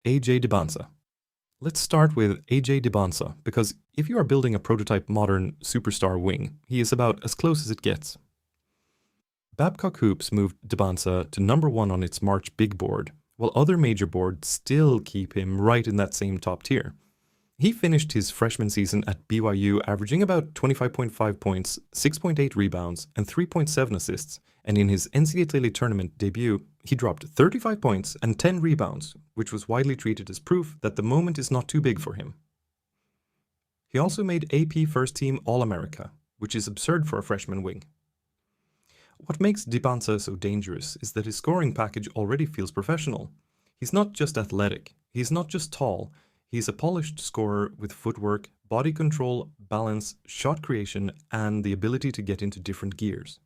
AJ Dybantsa. Let's start with AJ Dybantsa, because if you are building a prototype modern superstar wing, he is about as close as it gets. Babcock Hoops moved Dybantsa to number 1 on its March big board, while other major boards still keep him right in that same top tier. He finished his freshman season at BYU averaging about 25.5 points, 6.8 rebounds, and 3.7 assists, and in his NCAA tournament debut, he dropped 35 points and 10 rebounds, which was widely treated as proof that the moment is not too big for him. He also made AP First Team All-America, which is absurd for a freshman wing. What makes Dybantsa so dangerous is that his scoring package already feels professional. He's not just athletic, he's not just tall, he's a polished scorer with footwork, body control, balance, shot creation, and the ability to get into different gears.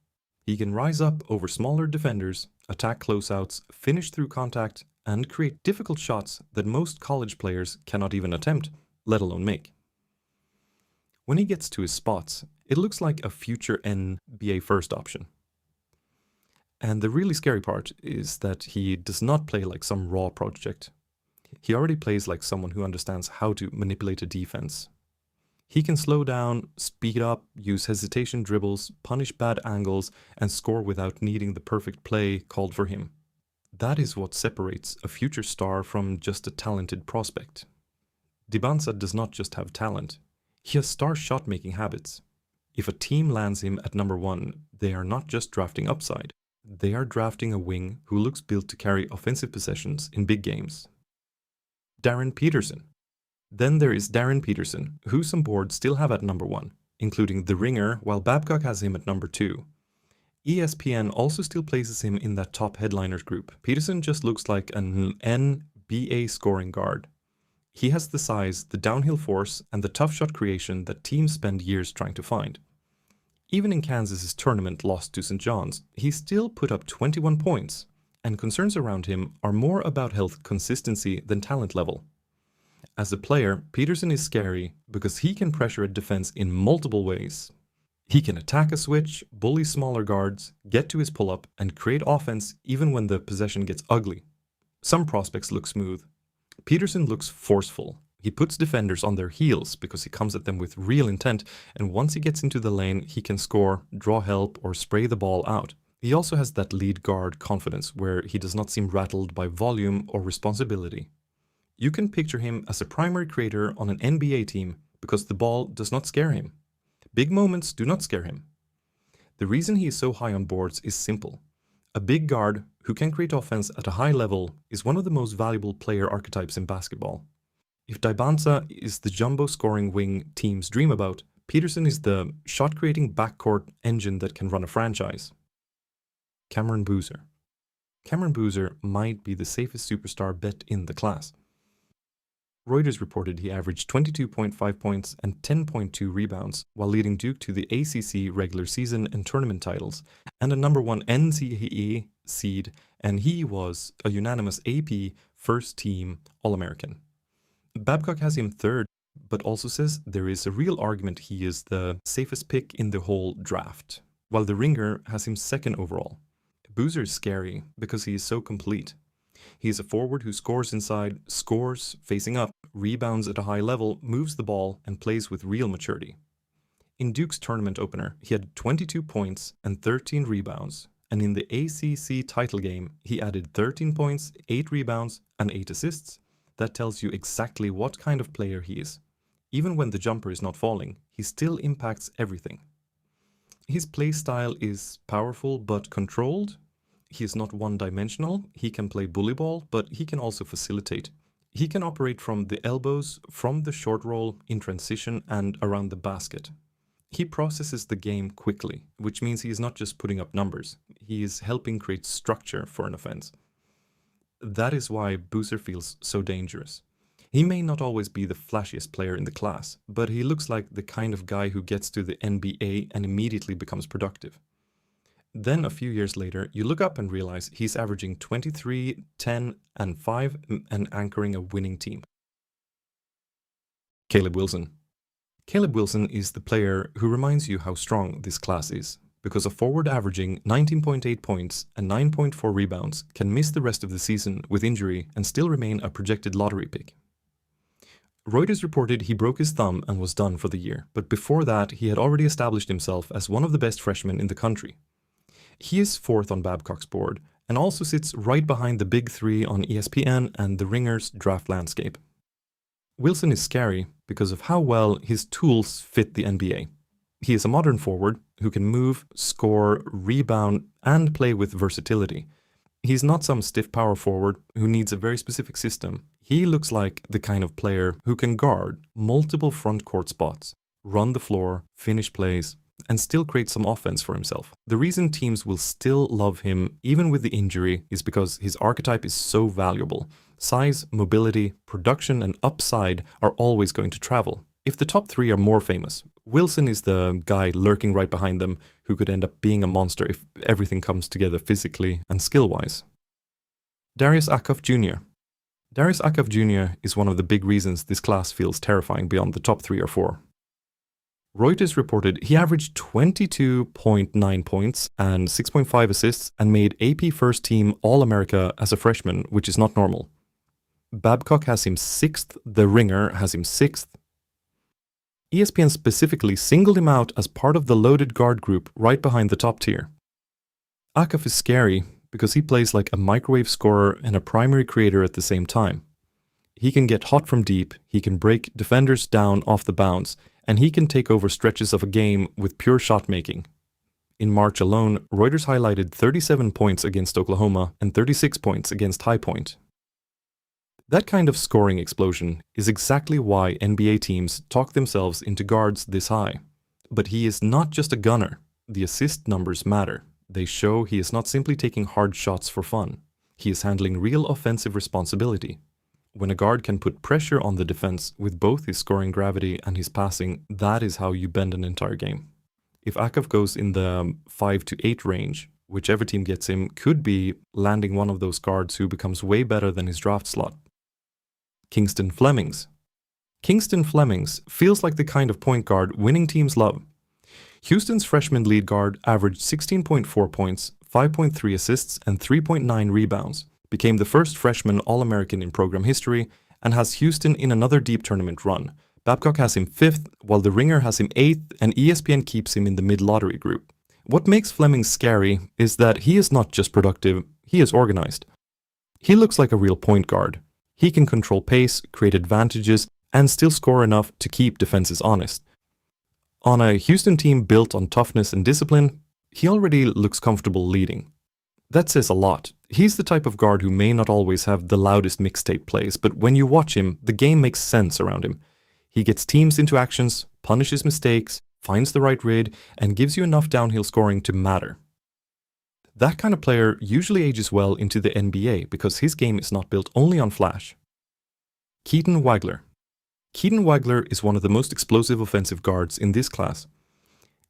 He can rise up over smaller defenders, attack closeouts, finish through contact, and create difficult shots that most college players cannot even attempt, let alone make. When he gets to his spots, it looks like a future NBA first option. And the really scary part is that he does not play like some raw project. He already plays like someone who understands how to manipulate a defense. He can slow down, speed up, use hesitation dribbles, punish bad angles, and score without needing the perfect play called for him. That is what separates a future star from just a talented prospect. Dybantsa does not just have talent, he has star shot-making habits. If a team lands him at number 1, they are not just drafting upside. They are drafting a wing who looks built to carry offensive possessions in big games. Darren Peterson. Then there is Darren Peterson, who some boards still have at number 1, including The Ringer, while Babcock has him at number 2. ESPN also still places him in that top headliners group. Peterson just looks like an NBA scoring guard. He has the size, the downhill force, and the tough shot creation that teams spend years trying to find. Even in Kansas's tournament loss to St. John's, he still put up 21 points, and concerns around him are more about health consistency than talent level. As a player, Peterson is scary because he can pressure a defense in multiple ways. He can attack a switch, bully smaller guards, get to his pull-up, and create offense even when the possession gets ugly. Some prospects look smooth. Peterson looks forceful. He puts defenders on their heels because he comes at them with real intent, and once he gets into the lane, he can score, draw help, or spray the ball out. He also has that lead guard confidence where he does not seem rattled by volume or responsibility. You can picture him as a primary creator on an NBA team because the ball does not scare him. Big moments do not scare him. The reason he is so high on boards is simple. A big guard who can create offense at a high level is one of the most valuable player archetypes in basketball. If Dybantsa is the jumbo scoring wing teams dream about, Peterson is the shot-creating backcourt engine that can run a franchise. Cameron Boozer. Cameron Boozer might be the safest superstar bet in the class. Reuters reported he averaged 22.5 points and 10.2 rebounds while leading Duke to the ACC regular season and tournament titles and a number 1 NCAA seed, and he was a unanimous AP First Team All-American. Babcock has him 3rd, but also says there is a real argument he is the safest pick in the whole draft, while The Ringer has him 2nd overall. Boozer is scary because he is so complete. He is a forward who scores inside, scores facing up, rebounds at a high level, moves the ball, and plays with real maturity. In Duke's tournament opener, he had 22 points and 13 rebounds, and in the ACC title game, he added 13 points, 8 rebounds, and 8 assists. That tells you exactly what kind of player he is. Even when the jumper is not falling, he still impacts everything. His play style is powerful but controlled. He is not one-dimensional. He can play bully ball, but he can also facilitate. He can operate from the elbows, from the short roll, in transition, and around the basket. He processes the game quickly, which means he is not just putting up numbers. He is helping create structure for an offense. That is why Boozer feels so dangerous. He may not always be the flashiest player in the class, but he looks like the kind of guy who gets to the NBA and immediately becomes productive. Then a few years later, you look up and realize he's averaging 23, 10, and 5 and anchoring a winning team. Caleb Wilson. Caleb Wilson is the player who reminds you how strong this class is. because a forward averaging 19.8 points and 9.4 rebounds can miss the rest of the season with injury and still remain a projected lottery pick. Reuters reported he broke his thumb and was done for the year, but before that he had already established himself as one of the best freshmen in the country. He is 4th on Babcock's board and also sits right behind the big three on ESPN and The Ringer's draft landscape. Wilson is scary because of how well his tools fit the NBA. He is a modern forward who can move, score, rebound, and play with versatility. He's not some stiff power forward who needs a very specific system. He looks like the kind of player who can guard multiple front court spots, run the floor, finish plays, and still create some offense for himself. The reason teams will still love him, even with the injury, is because his archetype is so valuable. Size, mobility, production, and upside are always going to travel. If the top three are more famous, Wilson is the guy lurking right behind them who could end up being a monster if everything comes together physically and skill-wise. Darius Acuff Jr. Darius Acuff Jr. is one of the big reasons this class feels terrifying beyond the top 3 or 4. Reuters reported he averaged 22.9 points and 6.5 assists and made AP First Team All-America as a freshman, which is not normal. Babcock has him 6th, The Ringer has him 6th. ESPN specifically singled him out as part of the loaded guard group right behind the top tier. Acuff is scary because he plays like a microwave scorer and a primary creator at the same time. He can get hot from deep, he can break defenders down off the bounce, and he can take over stretches of a game with pure shot making. In March alone, Reuters highlighted 37 points against Oklahoma and 36 points against High Point. That kind of scoring explosion is exactly why NBA teams talk themselves into guards this high. But he is not just a gunner. The assist numbers matter. They show he is not simply taking hard shots for fun. He is handling real offensive responsibility. When a guard can put pressure on the defense with both his scoring gravity and his passing, that is how you bend an entire game. If Acuff goes in the 5 to 8 range, whichever team gets him could be landing one of those guards who becomes way better than his draft slot. Kingston Flemings. Kingston Flemings feels like the kind of point guard winning teams love. Houston's freshman lead guard averaged 16.4 points, 5.3 assists, and 3.9 rebounds, became the first freshman All-American in program history, and has Houston in another deep tournament run. Babcock has him 5th, while The Ringer has him 8th, and ESPN keeps him in the mid-lottery group. What makes Flemings scary is that he is not just productive, he is organized. He looks like a real point guard. He can control pace, create advantages, and still score enough to keep defenses honest. On a Houston team built on toughness and discipline, he already looks comfortable leading. That says a lot. He's the type of guard who may not always have the loudest mixtape plays, but when you watch him, the game makes sense around him. He gets teams into actions, punishes mistakes, finds the right read, and gives you enough downhill scoring to matter. That kind of player usually ages well into the NBA because his game is not built only on flash. Keaton Wagler. Keaton Wagler is one of the most explosive offensive guards in this class.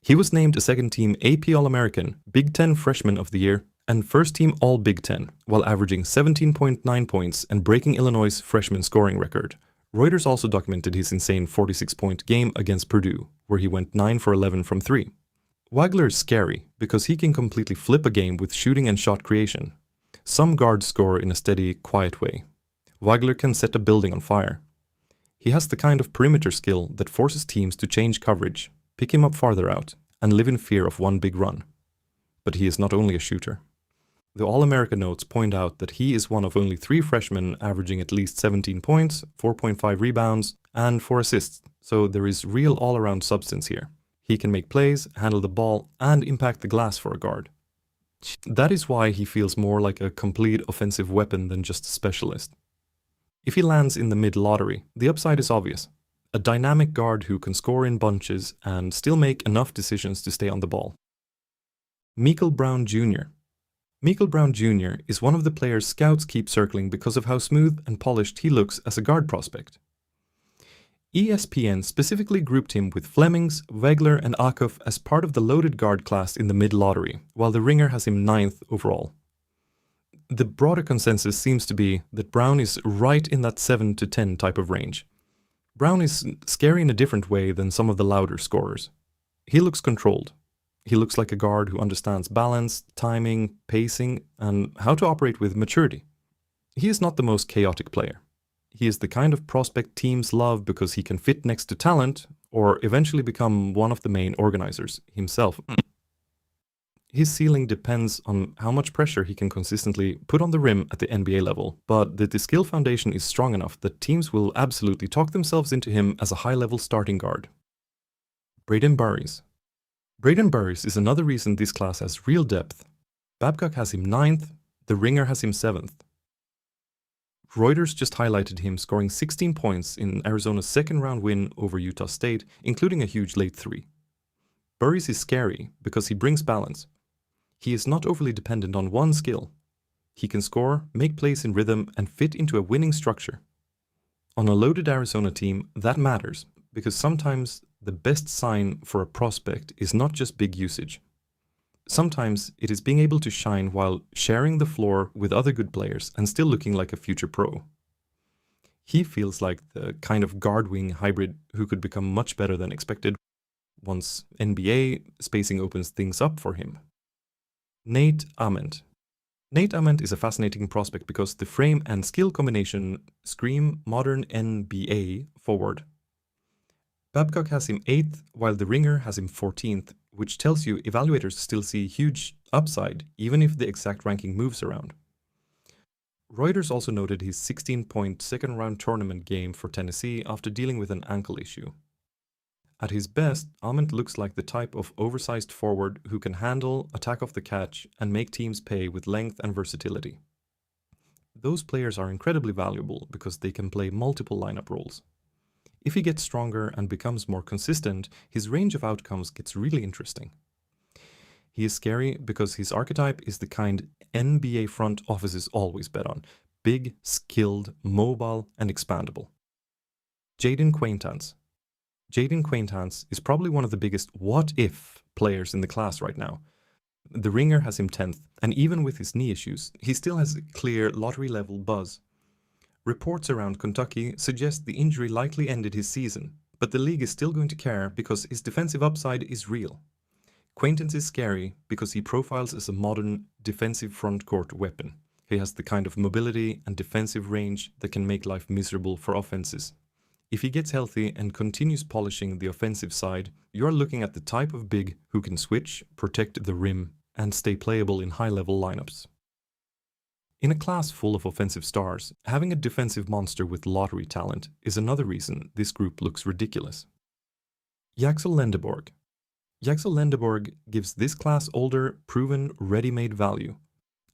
He was named a second-team AP All-American, Big Ten Freshman of the Year, and first-team All-Big Ten, while averaging 17.9 points and breaking Illinois' freshman scoring record. Reuters also documented his insane 46-point game against Purdue, where he went 9 for 11 from 3. Wagler is scary because he can completely flip a game with shooting and shot creation. Some guards score in a steady, quiet way. Wagler can set a building on fire. He has the kind of perimeter skill that forces teams to change coverage, pick him up farther out, and live in fear of one big run. But he is not only a shooter. The All-America notes point out that he is one of only 3 freshmen averaging at least 17 points, 4.5 rebounds, and 4 assists, so there is real all-around substance here. He can make plays, handle the ball, and impact the glass for a guard. That is why he feels more like a complete offensive weapon than just a specialist. If he lands in the mid-lottery, the upside is obvious. A dynamic guard who can score in bunches and still make enough decisions to stay on the ball. Mikel Brown Jr. Mikel Brown Jr. is one of the players scouts keep circling because of how smooth and polished he looks as a guard prospect. ESPN specifically grouped him with Flemings, Wagler, and Acuff as part of the loaded guard class in the mid-lottery, while The Ringer has him 9th overall. The broader consensus seems to be that Brown is right in that 7 to 10 type of range. Brown is scary in a different way than some of the louder scorers. He looks controlled. He looks like a guard who understands balance, timing, pacing, and how to operate with maturity. He is not the most chaotic player. He is the kind of prospect teams love because he can fit next to talent or eventually become one of the main organizers himself. His ceiling depends on how much pressure he can consistently put on the rim at the NBA level, but the skill foundation is strong enough that teams will absolutely talk themselves into him as a high-level starting guard. Brayden Burries. Brayden Burries is another reason this class has real depth. Babcock has him 9th, The Ringer has him 7th. Reuters just highlighted him scoring 16 points in Arizona's second-round win over Utah State, including a huge late three. Burries is scary because he brings balance. He is not overly dependent on one skill. He can score, make plays in rhythm, and fit into a winning structure. On a loaded Arizona team, that matters, because sometimes the best sign for a prospect is not just big usage. Sometimes it is being able to shine while sharing the floor with other good players and still looking like a future pro. He feels like the kind of guard-wing hybrid who could become much better than expected once NBA spacing opens things up for him. Nate Ament. Nate Ament is a fascinating prospect because the frame and skill combination scream modern NBA forward. Babcock has him 8th, while The Ringer has him 14th, which tells you evaluators still see huge upside, even if the exact ranking moves around. Reuters also noted his 16-point second-round tournament game for Tennessee after dealing with an ankle issue. At his best, Ament looks like the type of oversized forward who can handle, attack off the catch, and make teams pay with length and versatility. Those players are incredibly valuable because they can play multiple lineup roles. If he gets stronger and becomes more consistent, his range of outcomes gets really interesting. He is scary because his archetype is the kind NBA front offices always bet on: big, skilled, mobile, and expandable. Jaden Quaintance. Jaden Quaintance is probably one of the biggest what-if players in the class right now. The Ringer has him 10th, and even with his knee issues, he still has a clear lottery-level buzz. Reports around Kentucky suggest the injury likely ended his season, but the league is still going to care because his defensive upside is real. Quaintance is scary because he profiles as a modern defensive front-court weapon. He has the kind of mobility and defensive range that can make life miserable for offenses. If he gets healthy and continues polishing the offensive side, you are looking at the type of big who can switch, protect the rim, and stay playable in high-level lineups. In a class full of offensive stars, having a defensive monster with lottery talent is another reason this group looks ridiculous. Jakel Lendeborg. Jakel Lendeborg gives this class older, proven, ready-made value.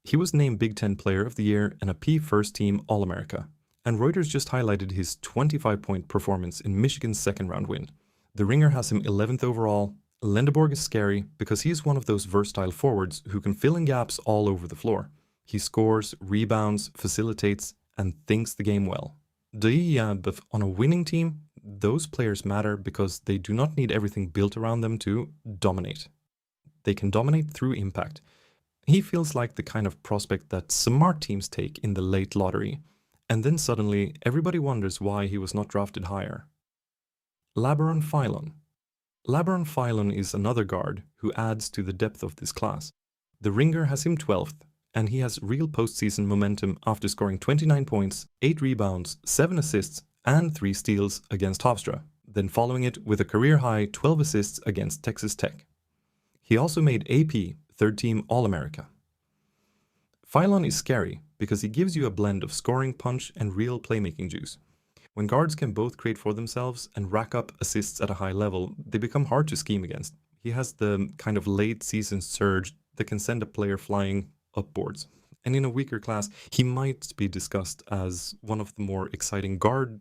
He was named Big Ten Player of the Year and a P First Team All-America. And Reuters just highlighted his 25-point performance in Michigan's second-round win. The Ringer has him 11th overall. Lendeborg is scary because he is one of those versatile forwards who can fill in gaps all over the floor. He scores, rebounds, facilitates, and thinks the game well. But on a winning team, those players matter because they do not need everything built around them to dominate. They can dominate through impact. He feels like the kind of prospect that smart teams take in the late lottery, and then suddenly everybody wonders why he was not drafted higher. Labaron Philon. Labaron Philon is another guard who adds to the depth of this class. The Ringer has him 12th, and he has real postseason momentum after scoring 29 points, 8 rebounds, 7 assists, and 3 steals against Hofstra, then following it with a career-high 12 assists against Texas Tech. He also made AP third-team All-America. Philon is scary because he gives you a blend of scoring punch and real playmaking juice. When guards can both create for themselves and rack up assists at a high level, they become hard to scheme against. He has the kind of late-season surge that can send a player flying upboards. And in a weaker class, he might be discussed as one of the more exciting guard